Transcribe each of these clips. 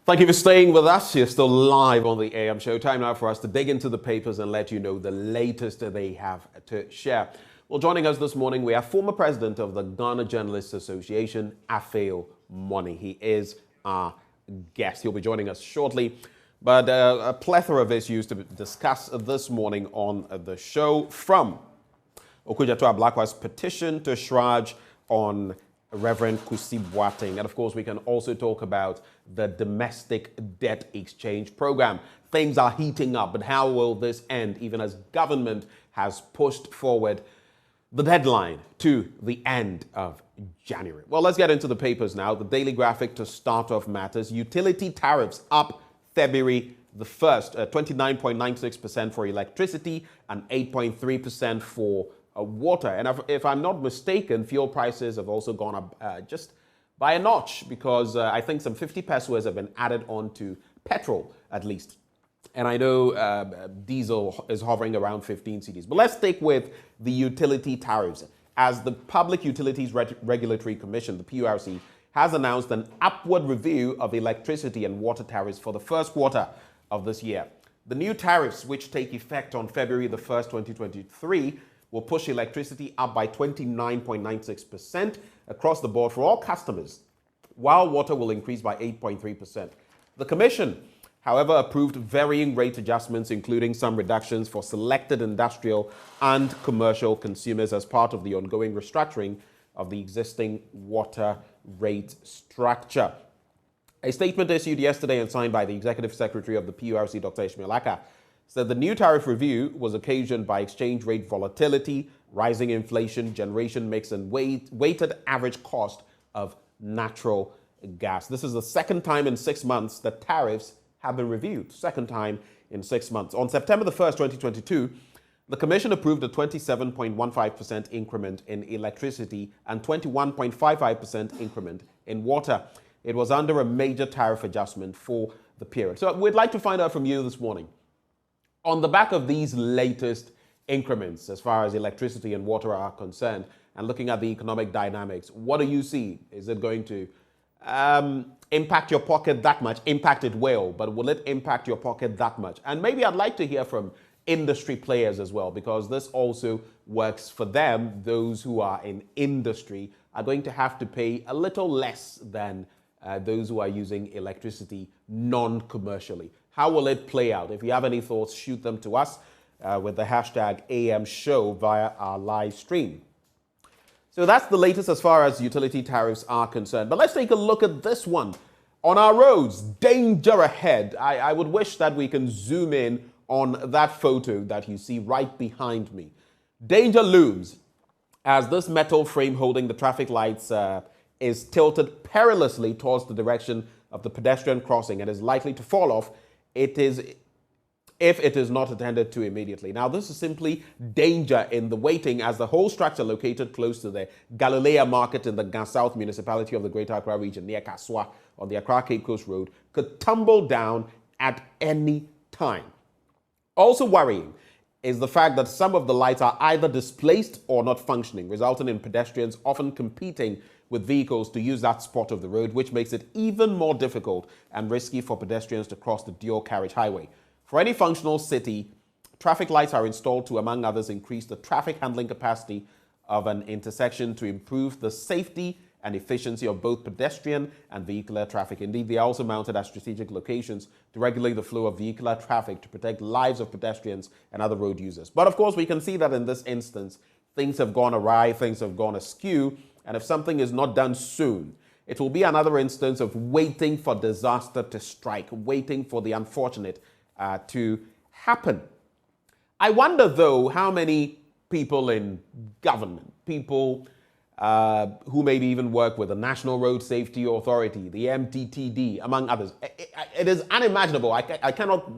Thank you for staying with us. You're still live on the AM show. Time now for us to dig into the papers and let you know the latest that they have to share. Well, joining us this morning, we have former president of the Ghana Journalists Association, Afeo Money. He is our guest. He'll be joining us shortly. But a plethora of issues to discuss this morning on the show, from Okudzeto Ablakwa's petition to Shraj on Reverend Kusi Boateng. And of course, we can also talk about the domestic debt exchange program. Things are heating up, but how will this end, even as government has pushed forward the deadline to the end of January? Well, let's get into the papers now. The Daily Graphic to start off matters. Utility tariffs up February the 1st, 29.96% for electricity and 8.3% for water. And if I'm not mistaken, fuel prices have also gone up just by a notch, because I think some 50 pesos have been added on to petrol, at least. And I know diesel is hovering around 15 cedis. But let's stick with the utility tariffs. As the Public Utilities Regulatory Commission, the PURC, has announced an upward review of electricity and water tariffs for the first quarter of this year. The new tariffs, which take effect on February the 1st, 2023, will push electricity up by 29.96% across the board for all customers, while water will increase by 8.3%. The Commission, however, approved varying rate adjustments, including some reductions for selected industrial and commercial consumers as part of the ongoing restructuring of the existing water rate structure. A statement issued yesterday and signed by the Executive Secretary of the PURC, Dr. Ishmael Aka, said the new tariff review was occasioned by exchange rate volatility, rising inflation, generation mix, and weighted average cost of natural gas. This is the second time in 6 months that tariffs have been reviewed. Second time in 6 months. On September the 1st, 2022, the Commission approved a 27.15% increment in electricity and 21.55% increment in water. It was under a major tariff adjustment for the period. So we'd like to find out from you this morning, on the back of these latest increments, as far as electricity and water are concerned, and looking at the economic dynamics, what do you see? Is it going to impact your pocket that much? Impact it will, but will it impact your pocket that much? And maybe I'd like to hear from industry players as well, because this also works for them. Those who are in industry are going to have to pay a little less than those who are using electricity non-commercially. How will it play out? If you have any thoughts, shoot them to us with the hashtag AM Show via our live stream. So that's the latest as far as utility tariffs are concerned. But let's take a look at this one. On our roads, danger ahead. I would wish that we can zoom in on that photo that you see right behind me. Danger looms as this metal frame holding the traffic lights is tilted perilously towards the direction of the pedestrian crossing and is likely to fall off if it is not attended to immediately. Now, this is simply danger in the waiting, as the whole structure located close to the Galilea Market in the Gas South municipality of the Greater Accra region near Kaswa on the Accra Cape Coast Road could tumble down at any time. Also worrying is the fact that some of the lights are either displaced or not functioning, resulting in pedestrians often competing with vehicles to use that spot of the road, which makes it even more difficult and risky for pedestrians to cross the dual carriage highway. For any functional city, traffic lights are installed to, among others, increase the traffic handling capacity of an intersection, to improve the safety and efficiency of both pedestrian and vehicular traffic. Indeed, they are also mounted at strategic locations to regulate the flow of vehicular traffic to protect lives of pedestrians and other road users. But of course, we can see that in this instance, things have gone awry, things have gone askew, and if something is not done soon, it will be another instance of waiting for disaster to strike, waiting for the unfortunate to happen. I wonder, though, how many people in government, people who maybe even work with the National Road Safety Authority, the MTTD, among others. It is unimaginable. I cannot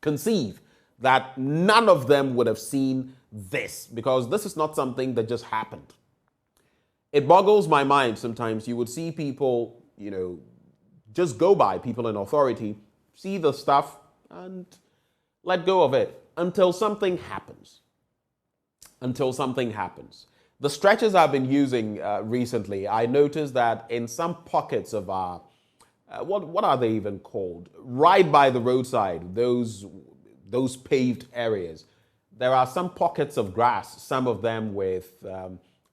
conceive that none of them would have seen this, because this is not something that just happened. It boggles my mind sometimes. You would see people, just go by, people in authority, see the stuff and let go of it until something happens. Until something happens. The stretches I've been using recently, I noticed that in some pockets of our what are they even called? Right by the roadside, those paved areas. There are some pockets of grass, some of them with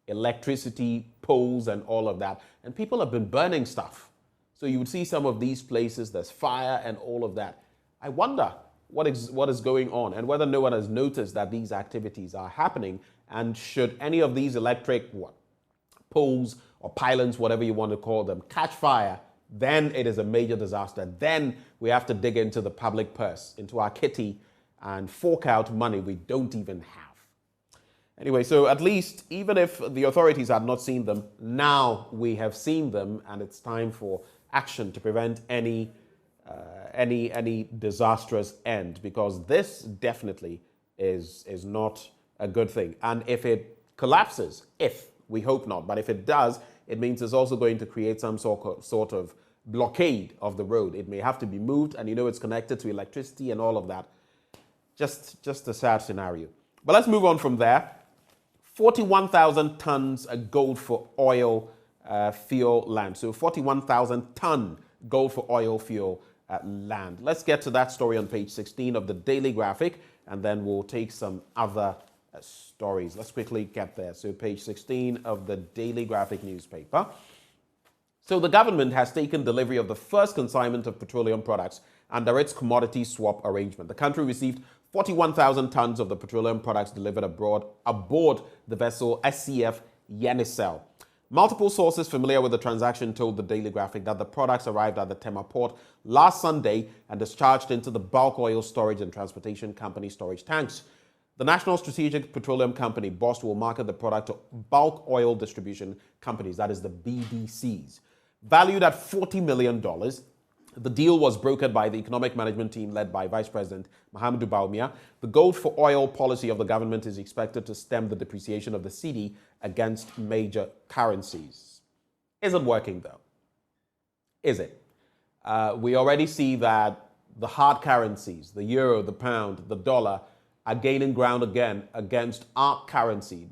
electricity poles and all of that. And people have been burning stuff. So you would see some of these places, there's fire and all of that. I wonder what is going on and whether no one has noticed that these activities are happening, and should any of these electric poles or pylons, whatever you want to call them, catch fire, then it is a major disaster. Then we have to dig into the public purse, into our kitty, and fork out money we don't even have. Anyway, so at least, even if the authorities had not seen them, now we have seen them, and it's time for action to prevent any disastrous end, because this definitely is not a good thing. And if it collapses, we hope not, but if it does, it means it's also going to create some sort of blockade of the road. It may have to be moved, and it's connected to electricity and all of that. Just a sad scenario. But let's move on from there. 41,000 tons of gold for oil fuel land. So 41,000 ton gold for oil fuel land. Let's get to that story on page 16 of the Daily Graphic, and then we'll take some other stories. Let's quickly get there. So page 16 of the Daily Graphic newspaper. So the government has taken delivery of the first consignment of petroleum products under its commodity swap arrangement. The country received 41,000 tons of the petroleum products delivered aboard the vessel SCF Yenisei. Multiple sources familiar with the transaction told the Daily Graphic that the products arrived at the Tema port last Sunday and discharged into the Bulk Oil Storage and Transportation Company storage tanks. The National Strategic Petroleum Company, BOST, will market the product to bulk oil distribution companies, that is the BDCs. Valued at $40 million, the deal was brokered by the economic management team led by Vice President Mahamudu Bawumia. The gold for oil policy of the government is expected to stem the depreciation of the cedi against major currencies. Is it working though? Is it? We already see that the hard currencies, the euro, the pound, the dollar, are gaining ground again against our currency.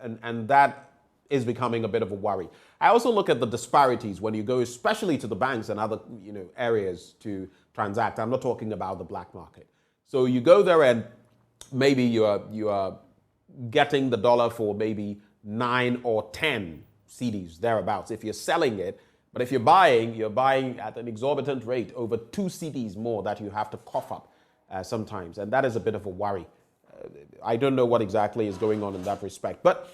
And that is becoming a bit of a worry. I also look at the disparities when you go, especially to the banks and other areas to transact. I'm not talking about the black market. So you go there and maybe you are getting the dollar for maybe 9 or 10 cedis, thereabouts, if you're selling it. But if you're buying at an exorbitant rate, over 2 cedis more that you have to cough up sometimes. And that is a bit of a worry. I don't know what exactly is going on in that respect. But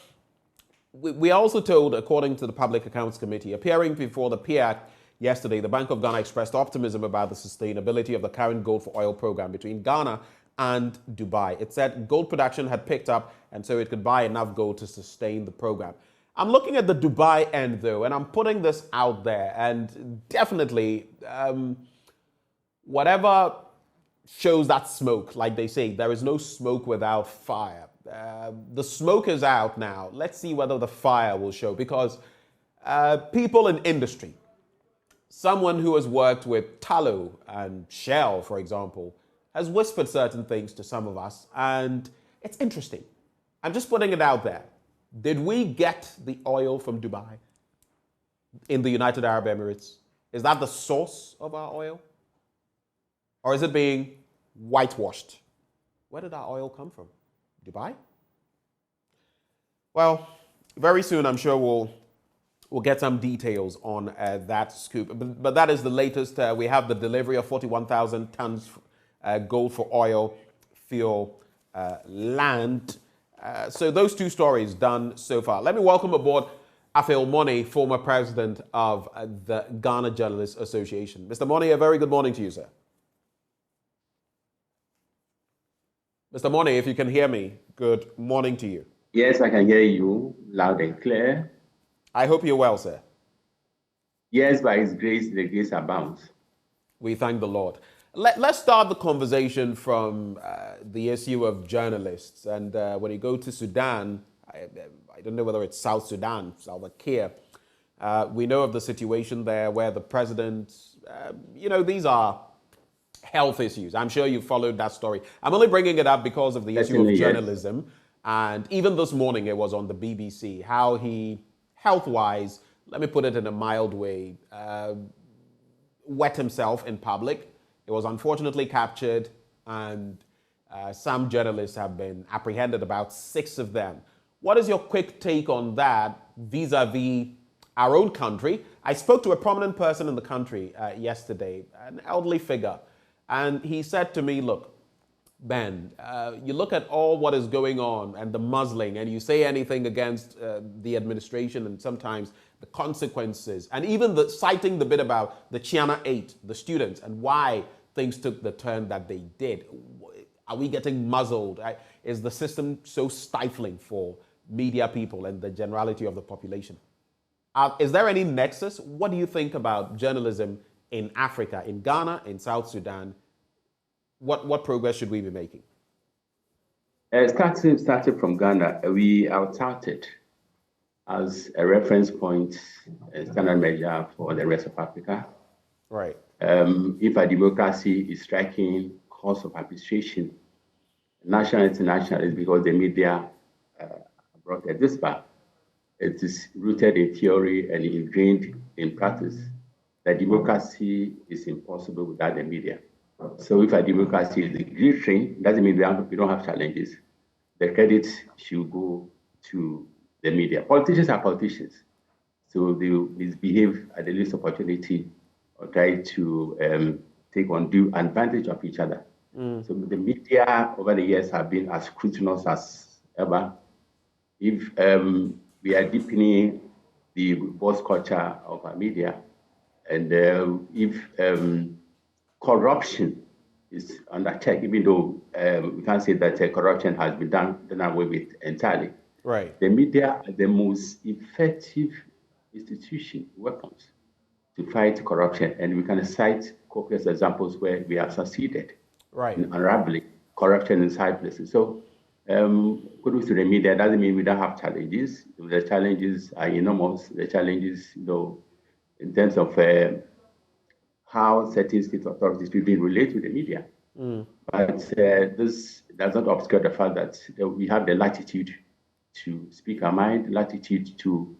we are also told, according to the Public Accounts Committee, appearing before the PIAC yesterday, the Bank of Ghana expressed optimism about the sustainability of the current gold for oil program between Ghana and Dubai. It said gold production had picked up, and so it could buy enough gold to sustain the program. I'm looking at the Dubai end, though, and I'm putting this out there, and definitely whatever shows that smoke, like they say, there is no smoke without fire. The smoke is out now. Let's see whether the fire will show, because people in industry, someone who has worked with tallow and Shell, for example, has whispered certain things to some of us, and it's interesting. I'm just putting it out there. Did we get the oil from Dubai in the United Arab Emirates? Is that the source of our oil? Or is it being whitewashed? Where did our oil come from? Dubai? Well, very soon I'm sure we'll get some details on that scoop. But that is the latest. We have the delivery of 41,000 tons gold for oil fuel land. So those 2 stories done so far. Let me welcome aboard Afil Mone, former president of the Ghana Journalists Association. Mr. Mone, a very good morning to you, sir. Mr. Mone, if you can hear me, good morning to you. Yes, I can hear you loud and clear. I hope you're well, sir. Yes, by His grace, the grace abounds. We thank the Lord. Let's start the conversation from the issue of journalists. And when you go to Sudan, I don't know whether it's South Sudan, Salva Kiir, we know of the situation there where the president, these are health issues. I'm sure you followed that story. I'm only bringing it up because of the issue of journalism. Yes. And even this morning, it was on the BBC, how he, health-wise, let me put it in a mild way, wet himself in public. He was unfortunately captured, and some journalists have been apprehended, about 6 of them. What is your quick take on that vis-a-vis our own country? I spoke to a prominent person in the country yesterday, an elderly figure, and he said to me, look, Ben, you look at all what is going on and the muzzling, and you say anything against the administration and sometimes the consequences, and even citing the bit about the Chiana 8, the students, and why things took the turn that they did. Are we getting muzzled? Is the system so stifling for media people and the generality of the population? Is there any nexus? What do you think about journalism in Africa, in Ghana, in South Sudan? What progress should we be making? Starting from Ghana, we are touted as a reference point, a standard measure for the rest of Africa. Right. If a democracy is striking course of administration, national and international, is because the media brought it this far. It is rooted in theory and ingrained in practice that democracy is impossible without the media. So if a democracy is glittering, doesn't mean we don't have challenges. The credit should go to the media. Politicians are politicians, so they misbehave at the least opportunity or try to take undue advantage of each other. So the media over the years have been as scrutinous as ever. If we are deepening the boss culture of our media, and if corruption is under check, even though we can't say that corruption has been done away with entirely. Right. The media are the most effective institution, weapons to fight corruption, and we can cite copious examples where we have succeeded in unraveling corruption in high places. So, kudos to the media doesn't mean we don't have challenges. The challenges are enormous. The challenges, in terms of how certain state authorities people relate to the media. But this does not obscure the fact that we have the latitude to speak our mind, latitude to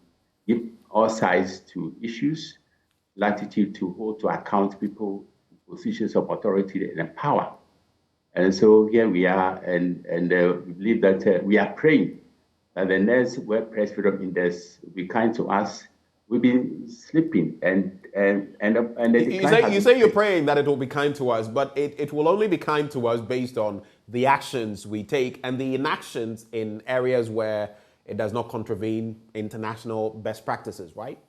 give all sides to issues, latitude to hold to account people in positions of authority and power. And so here we are, and we believe that we are praying that the next World Press Freedom Index will be kind to us. We've been sleeping, and you say you're praying that it will be kind to us, but it will only be kind to us based on the actions we take and the inactions in areas where it does not contravene international best practices, right?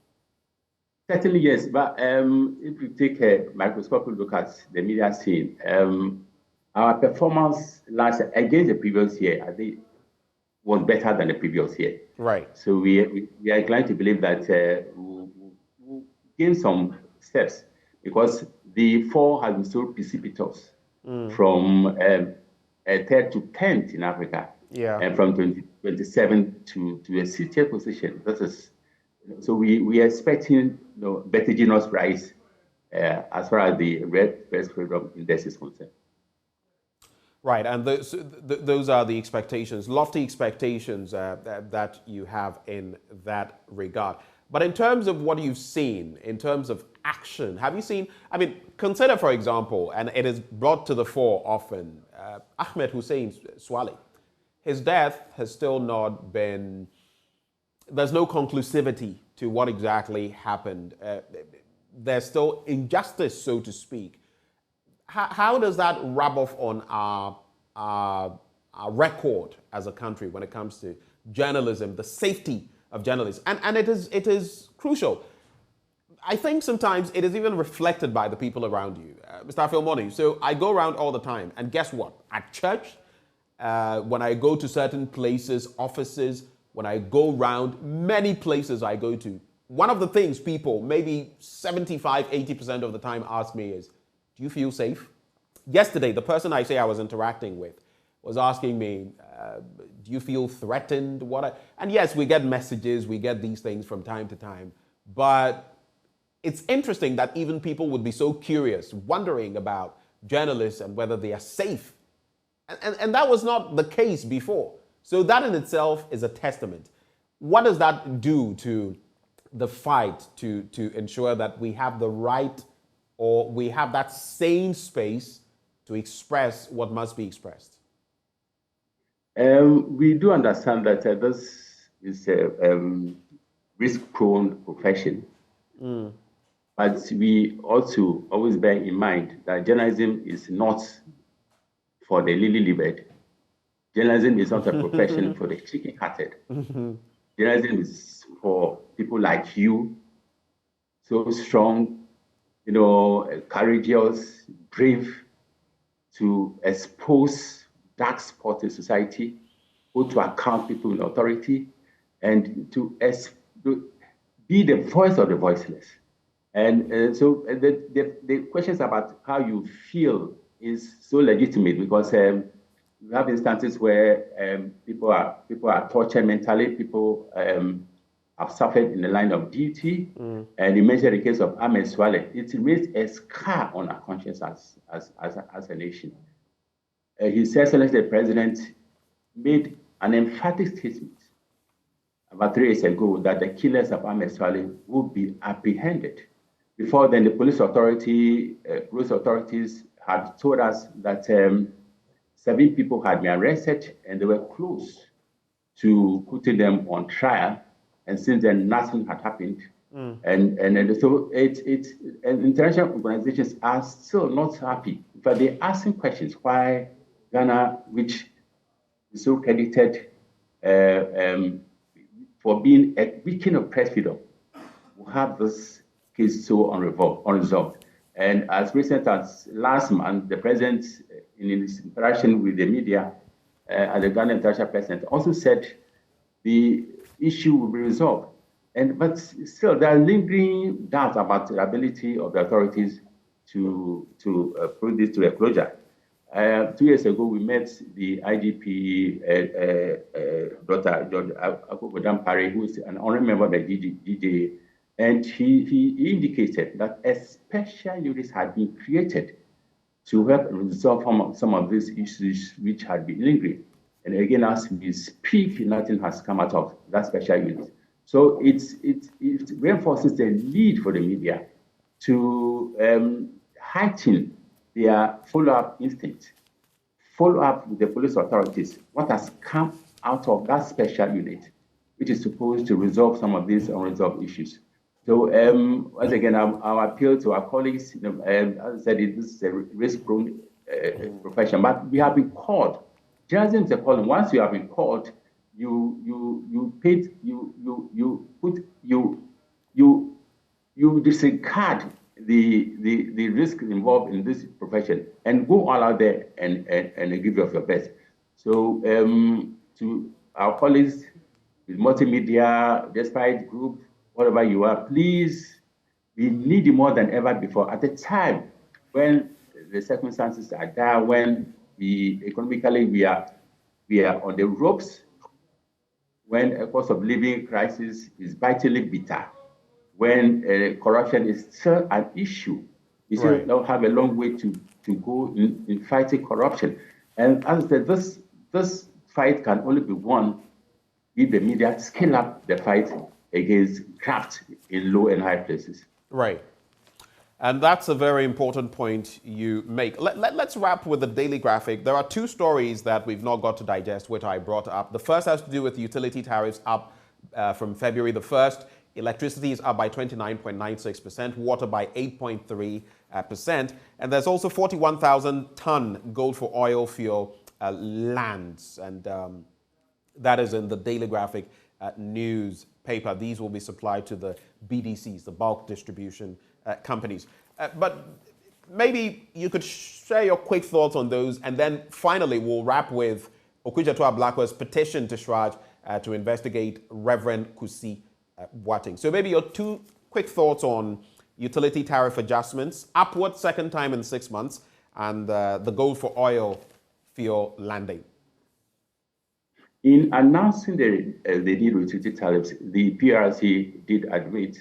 Certainly, yes. But if you take a microscopic look at the media scene, our performance last year against the previous year, I think, was better than the previous year. Right. So we are inclined to believe that we'll gain some steps, because the fall has been so precipitous from 3rd to 10th in Africa, and from 27 to a 60th position. So we are expecting vertiginous rise as far as the Red Press Freedom Index is concerned. Right, and those are the expectations, lofty expectations that you have in that regard. But in terms of what you've seen, in terms of action, have you seen, consider, for example, and it is brought to the fore often, Ahmed Hussein Swale. His death has still not been, there's no conclusivity to what exactly happened. There's still injustice, so to speak. How does that rub off on our record as a country when it comes to journalism, the safety of journalists? And it is crucial. I think sometimes it is even reflected by the people around you. Mr. Afilmoni, so I go around all the time, and guess what? At church, when I go to certain places, offices, when I go around many places I go to, one of the things people, maybe 75, 80% of the time ask me is, do you feel safe? Yesterday, the person I say I was interacting with was asking me, do you feel threatened? And yes, we get messages, we get these things from time to time, but it's interesting that even people would be so curious, wondering about journalists and whether they are safe. And that was not the case before. So that in itself is a testament. What does that do to the fight to ensure that we have the right or we have that sane space to express what must be expressed? We do understand that this is a risk-prone profession. But we also always bear in mind that journalism is not for the lily-livered. Journalism is not a profession for the chicken-hearted. Journalism is for people like you, so strong, courageous, brave, to expose dark spots in society, hold to account people in authority, and to be the voice of the voiceless. And so the questions about how you feel is so legitimate, because we have instances where people are tortured mentally, people have suffered in the line of duty, and you mentioned the case of Ahmed Swaleh. It remains a scar on our conscience as a nation. His Excellency the President made an emphatic statement about 3 years ago that the killers of Ahmed Swaleh would be apprehended. Before then, the police authorities had told us that 7 people had been arrested and they were close to putting them on trial. And since then, nothing had happened. And so international organizations are still not happy, but they're asking questions why Ghana, which is so credited for being a beacon of press freedom, will have this case so unresolved. And as recent as last month, the president, in his interaction with the media at the Ghana International President, also said the issue will be resolved. But still, there are lingering doubts about the ability of the authorities to bring this to a closure. 2 years ago, we met the IGP, Dr. George Akpo, who is an honorary member of the DJ, and he indicated that a special unit had been created to help resolve some of these issues which had been lingering. And again, as we speak, nothing has come out of that special unit. So it reinforces the need for the media to heighten their follow-up instinct, follow up with the police authorities, what has come out of that special unit, which is supposed to resolve some of these unresolved issues. So once again, our appeal to our colleagues, as I said, this is a risk-prone profession, but we have been called. Journalism is a calling. Once you have been called, you disregard the risk involved in this profession and go all out there and give of your best. So to our colleagues with multimedia, despite group, whatever you are, please, we need you more than ever before. At a time when the circumstances are dire, when economically we are on the ropes, when a cost of living crisis is vitally bitter, when corruption is still an issue, we still don't have a long way to go in fighting corruption. And as I said, this fight can only be won if the media scale up the fight against graft in low and high places. Right. And that's a very important point you make. Let's wrap with the Daily Graphic. There are 2 stories that we've not got to digest, which I brought up. The first has to do with utility tariffs up from February the 1st. Electricity is up by 29.96%, water by 8.3%. And there's also 41,000 ton gold for oil fuel lands. And that is in the Daily Graphic newspaper. These will be supplied to the BDCs, the bulk distribution companies. But maybe you could share your quick thoughts on those. And then finally, we'll wrap with Okudzeto Ablakwa's petition to Shraj to investigate Reverend Kusi Boateng. So maybe your 2 quick thoughts on utility tariff adjustments, upward second time in 6 months, and the gold for oil fuel landing. In announcing the deal with utility tariffs, the PRC did admit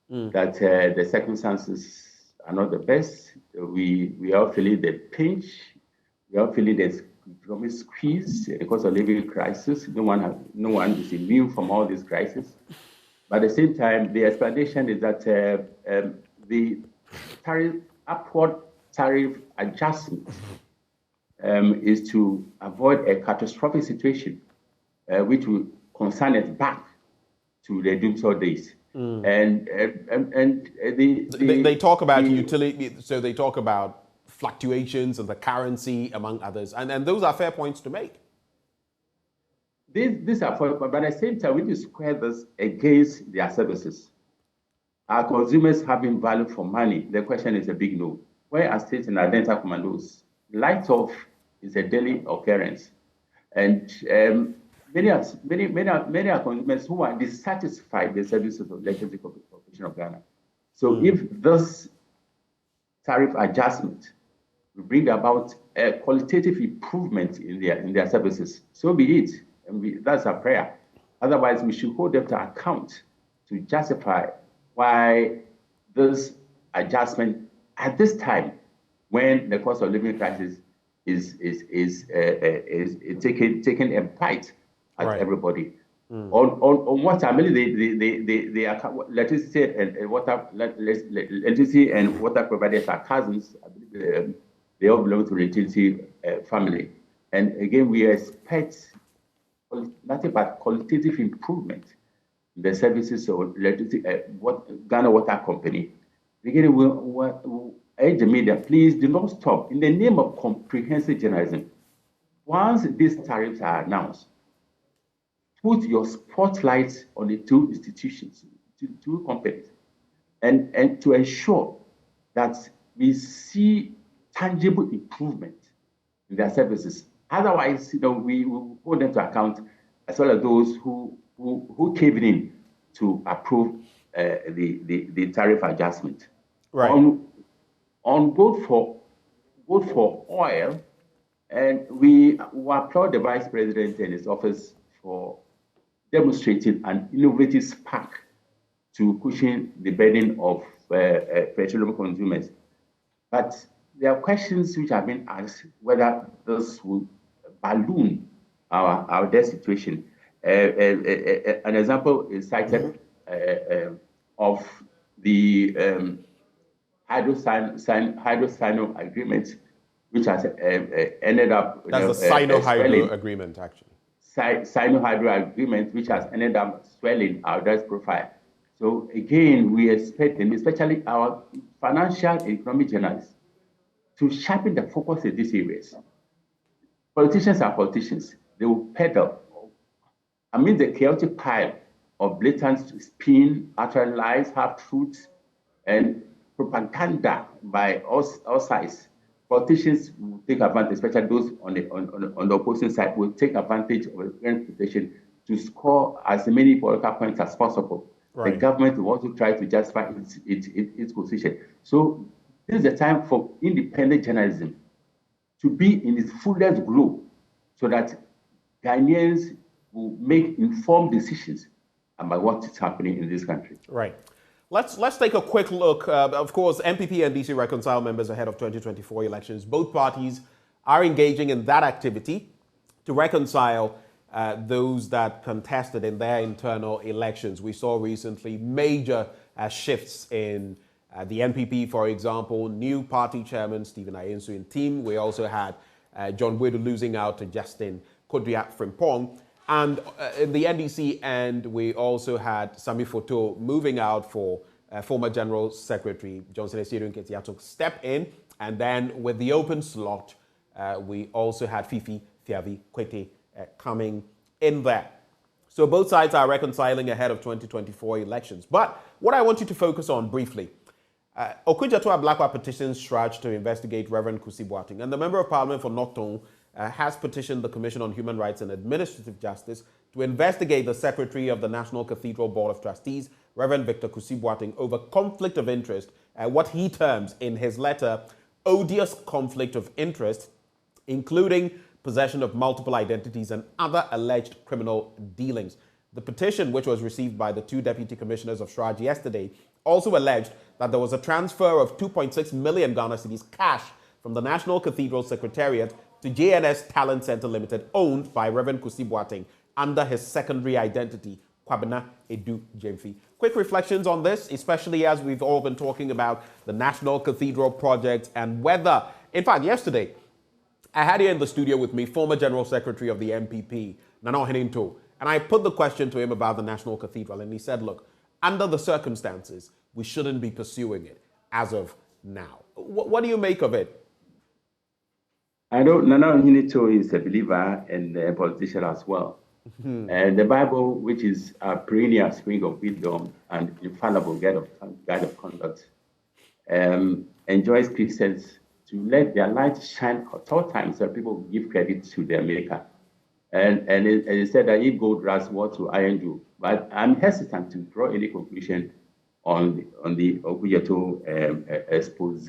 that the circumstances are not the best. We are feeling the pinch. We are feeling the economic squeeze because of living crisis. No one is immune from all these crises. But at the same time, the explanation is that the tariff upward tariff adjustment is to avoid a catastrophic situation, which will consign us back to the doomsday days. And they talk about utility, so they talk about fluctuations in the currency, among others, and those are fair points to make. These are fair, but at the same time, we need to square this against their services. Our consumers having value for money, the question is a big no. Where are states and identical commandos? Light off is a daily occurrence. And many are consumers who are dissatisfied with the services of the Electricity Corporation of Ghana. So if this tariff adjustment will bring about a qualitative improvement in their services, so be it. And that's our prayer. Otherwise, we should hold them to account to justify why this adjustment at this time, when the cost of living crisis is taking a bite at everybody. On what I mean, they are electricity and water providers are cousins. I believe they all belong to the electricity family. And again, we expect nothing but qualitative improvement in the services of electricity, Ghana Water Company. Again, we urge the media, please do not stop. In the name of comprehensive journalism, once these tariffs are announced, put your spotlight on the two institutions, two companies, and to ensure that we see tangible improvement in their services. Otherwise, we will hold them to account, as well as those who caved in to approve the tariff adjustment. Right. On both for oil, and we applaud the Vice President and his office for demonstrating an innovative spark to cushion the burden of petroleum consumers. But there are questions which have been asked whether this will balloon our debt situation. An example is cited of the hydro-Sino agreement, which has ended up... That's the Sino-Hydro agreement, actually. Sino-Hydro agreement, which has ended up swelling our debt profile. So again, we expect, and especially our financial and economic journalists, to sharpen the focus in these areas. Politicians are politicians. They will peddle amid the chaotic pile of blatant spin, utter lies, half-truths, and propaganda by all sides. Politicians will take advantage, especially those on the opposing side, will take advantage of the current situation to score as many political points as possible. Right. The government will also try to justify its position. So this is the time for independent journalism to be in its fullest glow, so that Ghanaians will make informed decisions about what is happening in this country. Right. Let's take a quick look. Of course, MPP and DC reconcile members ahead of 2024 elections. Both parties are engaging in that activity to reconcile those that contested in their internal elections. We saw recently major shifts in the NPP, for example, new party chairman Stephen Ayensu and team. We also had John Wedu losing out to Justin Kodria Frimpong. And in the NDC end, we also had Sami Foto moving out for former General Secretary Johnson Esiru Nketia to step in. And then with the open slot, we also had Fifi Fiavi Kwete coming in there. So both sides are reconciling ahead of 2024 elections. But what I want you to focus on briefly, Okudzeto Ablakwa petitions Shraj to investigate Reverend Kusi Boateng. And the Member of Parliament for North has petitioned the Commission on Human Rights and Administrative Justice to investigate the Secretary of the National Cathedral Board of Trustees, Reverend Victor Kusi Boateng, over conflict of interest, what he terms in his letter, odious conflict of interest, including possession of multiple identities and other alleged criminal dealings. The petition, which was received by the two deputy commissioners of Shraj yesterday, also alleged that there was a transfer of 2.6 million Ghana cedis cash from the National Cathedral Secretariat to JNS Talent Center Limited, owned by Reverend Kusi Boateng, under his secondary identity, Kwabena Edu Jemfi. Quick reflections on this, especially as we've all been talking about the National Cathedral project and whether, in fact, yesterday, I had here in the studio with me former General Secretary of the MPP, Nana Oheninto, and I put the question to him about the National Cathedral, and he said, look, under the circumstances, we shouldn't be pursuing it as of now. What do you make of it? I know Nana Oheninto is a believer and a politician as well. And the Bible, which is a perennial spring of wisdom and infallible guide of conduct, enjoys Christians to let their light shine at all times so people give credit to their maker. And it said that if gold rusts, what will iron do? But I'm hesitant to draw any conclusion on the Oguyeto expose.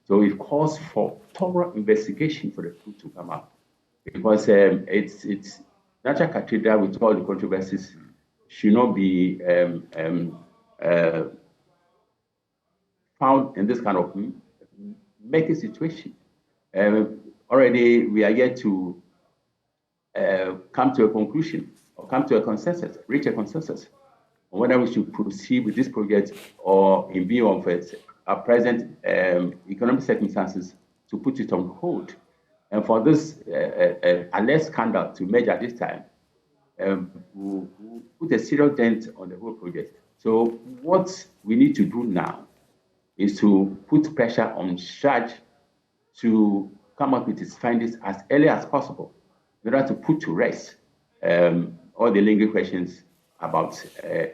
So it calls for thorough investigation for the truth to come out. Because it's Natural Cathedral, with all the controversies, should not be found in this kind of making situation. Already, we are yet to come to a conclusion or come to a consensus, reach a consensus on whether we should proceed with this project or, in view of our present economic circumstances, to put it on hold. And for this alleged scandal to emerge at this time, we'll put a serious dent on the whole project. So what we need to do now is to put pressure on Shaj to come up with his findings as early as possible in order to put to rest all the lingering questions about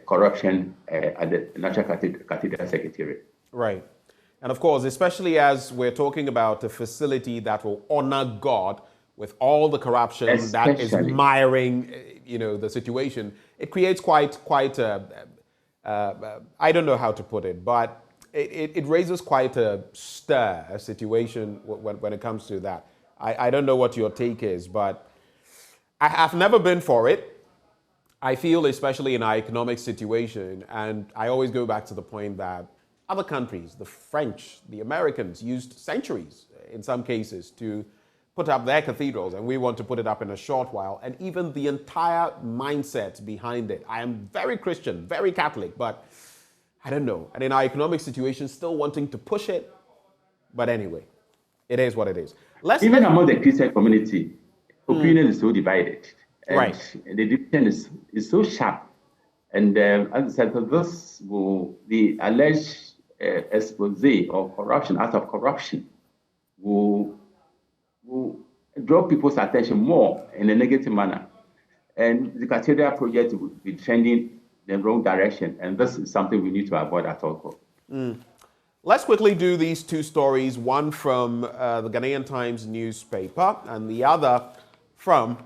corruption at the National Cathedral Secretariat. Right. And of course, especially as we're talking about a facility that will honor God with all the corruption that is miring, the situation, it creates quite I don't know how to put it, but it raises quite a situation when it comes to that. I don't know what your take is, but I have never been for it. I feel, especially in our economic situation, and I always go back to the point that other countries, the French, the Americans, used centuries, in some cases, to put up their cathedrals, and we want to put it up in a short while, and even the entire mindset behind it. I am very Christian, very Catholic, but I don't know. And in our economic situation, still wanting to push it. But anyway, it is what it is. Even among the Christian community, opinion is so divided. And right. The division is so sharp. And as I said, this will, the alleged expose of corruption, acts of corruption, will draw people's attention more in a negative manner. And the Cathedral project will be trending in the wrong direction. And this is something we need to avoid at all costs. Let's quickly do these two stories, one from the Ghanaian Times newspaper and the other from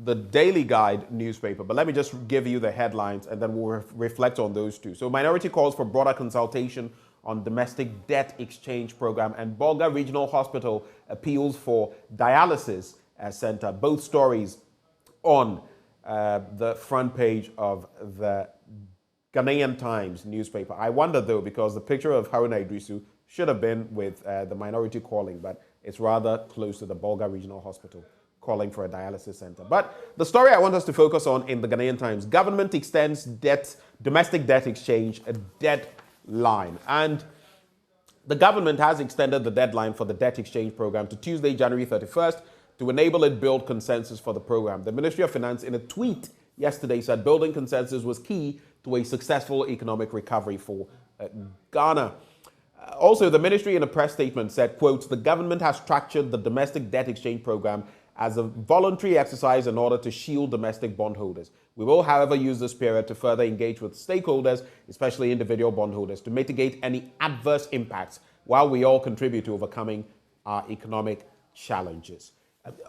the Daily Guide newspaper. But let me just give you the headlines and then we'll reflect on those two. So minority calls for broader consultation on domestic debt exchange program, and Bolga Regional Hospital appeals for dialysis center. Both stories on the front page of the Ghanaian Times newspaper. I wonder though, because the picture of Haruna Idrisu should have been with the minority calling, but it's rather close to the Bolga Regional Hospital calling for a dialysis center. But the story I want us to focus on in the Ghanaian Times: government extends domestic debt exchange a deadline. And the government has extended the deadline for the debt exchange program to Tuesday, January 31st, to enable it build consensus for the program. The Ministry of Finance, in a tweet yesterday, said building consensus was key to a successful economic recovery for Ghana. Also, the ministry in a press statement said, quote, the government has structured the domestic debt exchange program as a voluntary exercise in order to shield domestic bondholders. We will, however, use this period to further engage with stakeholders, especially individual bondholders, to mitigate any adverse impacts while we all contribute to overcoming our economic challenges.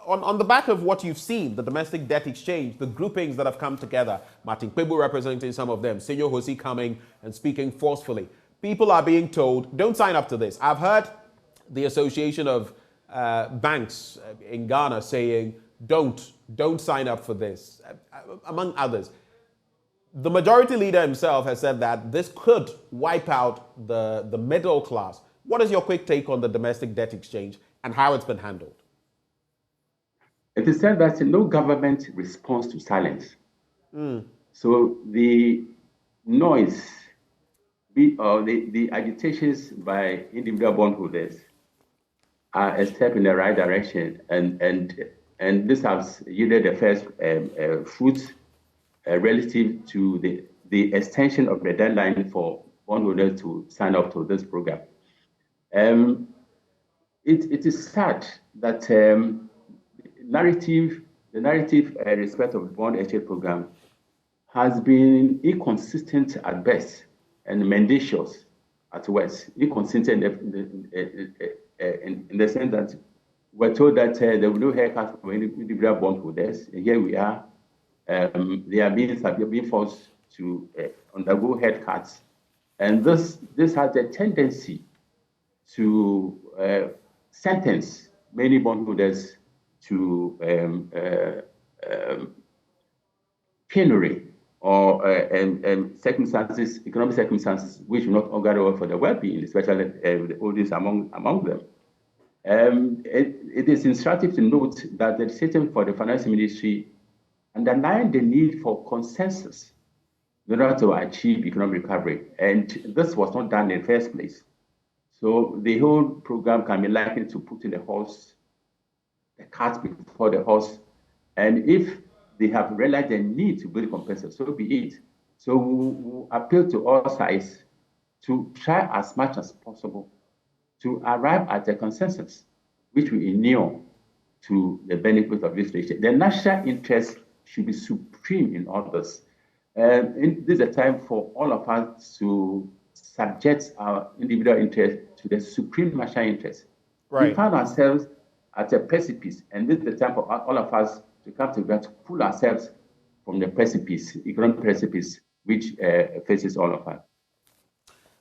On the back of what you've seen, the domestic debt exchange, the groupings that have come together, Martin Kpebu representing some of them, Senyo Hosi coming and speaking forcefully, people are being told, don't sign up to this. I've heard the Association of Banks in Ghana saying, don't sign up for this, among others. The majority leader himself has said that this could wipe out the middle class. What is your quick take on the domestic debt exchange and how it's been handled? It is said that no government responds to silence. So the noise, or the agitations by individual bondholders are a step in the right direction, and this has yielded the first fruits relative to the extension of the deadline for bondholders to sign up to this program. It is sad that the narrative respect of the bond exchange program has been inconsistent at best and mendacious at worst. Inconsistent in the sense that we're told that there will be no haircut for individual bondholders. And here we are. They are being forced to undergo haircuts. And this has a tendency to sentence many bondholders to penury or circumstances, economic circumstances, which will not augur well for the well-being, especially the oldest among them. It is instructive to note that the decision for the Finance Ministry underlined the need for consensus in order to achieve economic recovery, and this was not done in the first place. So the whole program can be likened to putting the cart before the horse, and if they have realized the need to build consensus, so be it. So we appeal to all sides to try as much as possible to arrive at a consensus, which will inure to the benefit of this nation. The national interest should be supreme in all this. This is a time for all of us to subject our individual interest to the supreme national interest. Right. We found ourselves at a precipice, and this is the time for all of us to come together to pull ourselves from the precipice, economic precipice, which faces all of us.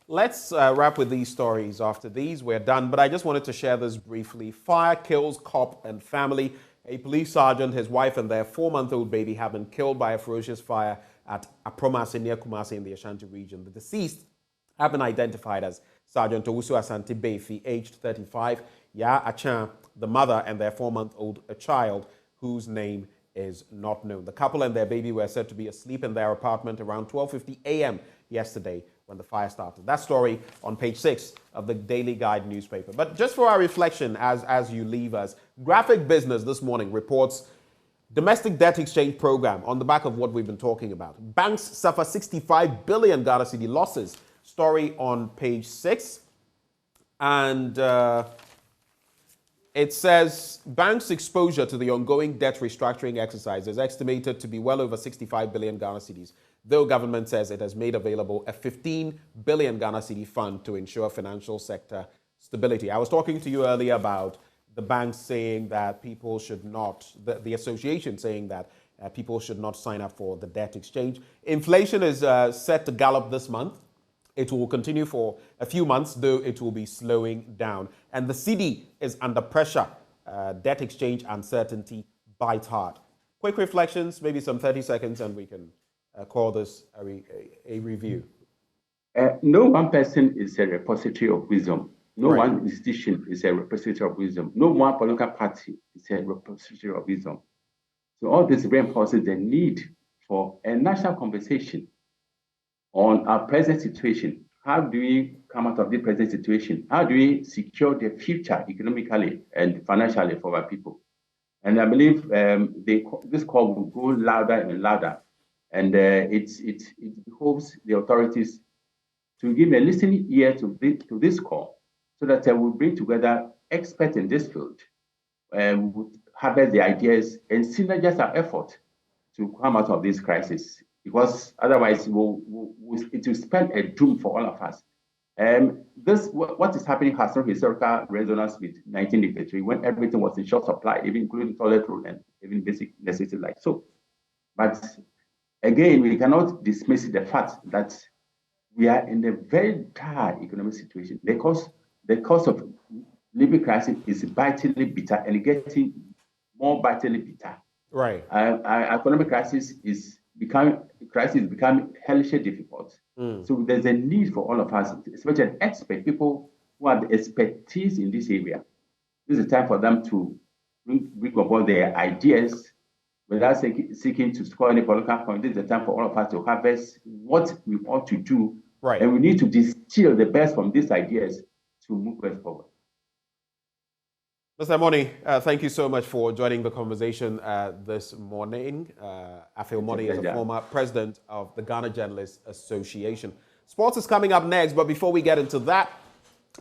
Let's wrap with these stories after these. We're done, but I just wanted to share this briefly. Fire kills cop and family. A police sergeant, his wife, and their 4-month-old baby have been killed by a ferocious fire at Apromase near Kumasi in the Ashanti region. The deceased have been identified as Sergeant Owusu Asante Befi, aged 35, Ya Achan, the mother, and their 4-month-old child, whose name is not known. The couple and their baby were said to be asleep in their apartment around 12:50 a.m. yesterday when the fire started. That story on page 6 of the Daily Guide newspaper. But just for our reflection as you leave us, Graphic Business this morning reports domestic debt exchange program on the back of what we've been talking about. Banks suffer 65 billion Ghana cedi losses. Story on page 6. And it says banks' exposure to the ongoing debt restructuring exercise is estimated to be well over 65 billion Ghana cedis, though government says it has made available a 15 billion Ghana cedi fund to ensure financial sector stability. I was talking to you earlier about the banks saying that people should not, the association saying that people should not sign up for the debt exchange. Inflation is set to gallop this month. It will continue for a few months, though it will be slowing down. And the cedi is under pressure. Debt exchange uncertainty bites hard. Quick reflections, maybe some 30 seconds, and we can call this a review. No one person is a repository of wisdom. No one institution is a repository of wisdom. No one political party is a repository of wisdom. So all this reinforces the need for a national conversation on our present situation. How do we come out of the present situation? How do we secure the future economically and financially for our people? And I believe this call will go louder and louder. And it behoves the authorities to give a listening ear to this call, so that we'll bring together experts in this field and would harvest the ideas and synergize our effort to come out of this crisis. Because otherwise, it will spell a doom for all of us. What is happening has no historical resonance with 1983, when everything was in short supply, even including toilet roll and even basic necessities like soap. But again, we cannot dismiss the fact that we are in a very dire economic situation. The cost of living crisis is bitterly bitter and getting more bitterly bitter. Right. Our economic crisis is becoming hellishly difficult. So there's a need for all of us, especially expert people who have the expertise in this area. This is a time for them to bring about their ideas, without seeking to score any political point. This is the time for all of us to harvest what we ought to do. Right. And we need to distill the best from these ideas to move us forward. Mr. Moni, thank you so much for joining the conversation this morning. Afil Moni is a former president of the Ghana Journalists Association. Sports is coming up next, but before we get into that,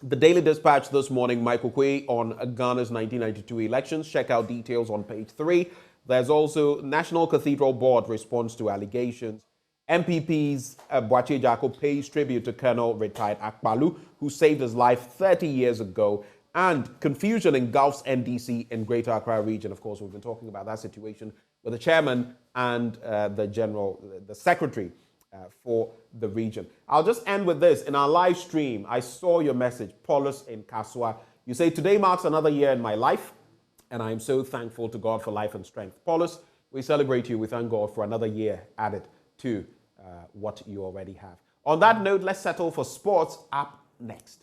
the Daily Dispatch this morning, Michael Quay on Ghana's 1992 elections. Check out details on page 3. There's also National Cathedral Board response to allegations. MPP's Boache Jacko pays tribute to Colonel retired Akpalu, who saved his life 30 years ago. And confusion engulfs NDC in Greater Accra region. Of course, we've been talking about that situation with the chairman and the secretary for the region. I'll just end with this. In our live stream, I saw your message, Paulus in Kaswa. You say, today marks another year in my life, and I am so thankful to God for life and strength. Paulus, we celebrate you. We thank God for another year added to what you already have. On that note, let's settle for sports up next.